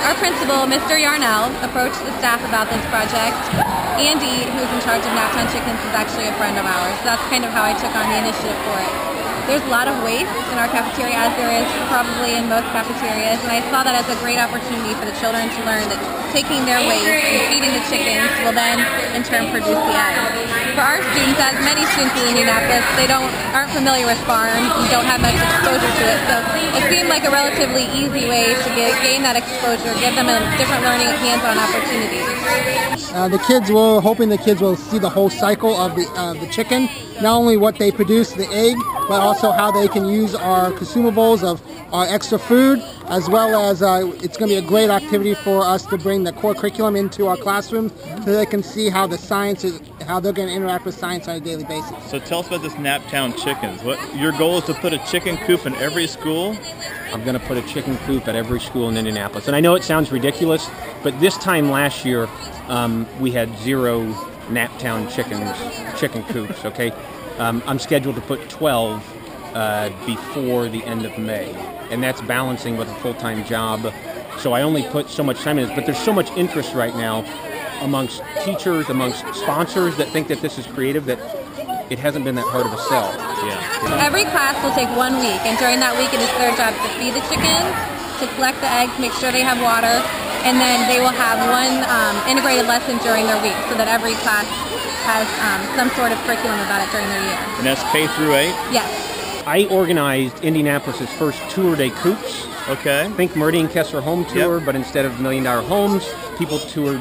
Our principal, Mr. Yarnall, approached the staff about this project. Andy, who's in charge of Naptown Chickens, is actually a friend of ours. So that's kind of how I took on the initiative for it. There's a lot of waste in our cafeteria, as there is probably in most cafeterias, and I saw that as a great opportunity for the children to learn that taking their waste and feeding the chickens will then, in turn, produce the eggs. For our students, as many students in Indianapolis, they aren't familiar with farms and don't have much exposure to it, so it seemed like a relatively easy way to gain that exposure, give them a different learning hands-on opportunity. Hoping the kids will see the whole cycle of the chicken, not only what they produce, the egg, but also how they can use our consumables of our extra food, as well as it's going to be a great activity for us to bring the core curriculum into our classrooms so they can see how how they're going to interact with science on a daily basis. So tell us about this Naptown Chickens. Your goal is to put a chicken coop in every school? I'm going to put a chicken coop at every school in Indianapolis. And I know it sounds ridiculous, but this time last year we had 0 Naptown chicken coops, okay? I'm scheduled to put 12 before the end of May, and that's balancing with a full-time job. So I only put so much time in this, but there's so much interest right now amongst teachers, amongst sponsors that think that this is creative, that it hasn't been that hard of a sell. Yeah. Every class will take 1 week, and during that week it is their job to feed the chickens, to collect the eggs, make sure they have water, and then they will have one integrated lesson during their week so that every class has some sort of curriculum about it during their year. And that's K through 8? Yes. I organized Indianapolis' first tour day coops. Okay. Think Meridian Kessler home tour, Yep. but instead of $1 Million Homes, people toured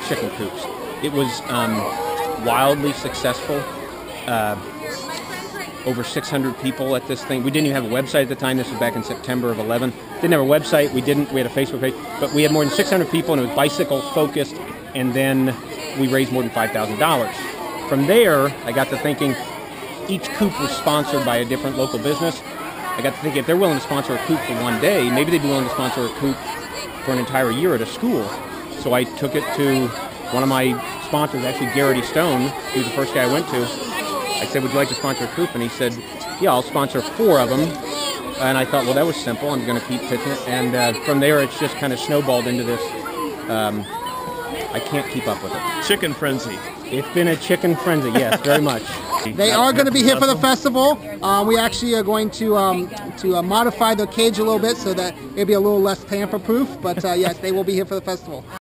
chicken coops. It was wildly successful. Over 600 people at this thing. We didn't even have a website at the time. This was back in September of 11. Didn't have a website. We had a Facebook page, but we had more than 600 people, and it was bicycle focused. And then we raised more than $5,000. From there, I got to thinking, each coop was sponsored by a different local business. I got to thinking, if they're willing to sponsor a coop for one day, maybe they'd be willing to sponsor a coop for an entire year at a school. So I took it to one of my sponsors, actually Garrity Stone, he was the first guy I went to. I said, would you like to sponsor a coop? And he said, yeah, I'll sponsor 4 of them. And I thought, well, that was simple. I'm going to keep pitching it. And from there, it's just kind of snowballed into this. I can't keep up with it. Chicken frenzy. It's been a chicken frenzy, yes, very much. They are going to be here for the festival. We actually are going to modify the cage a little bit so that it'll be a little less tamper-proof. But yes, they will be here for the festival.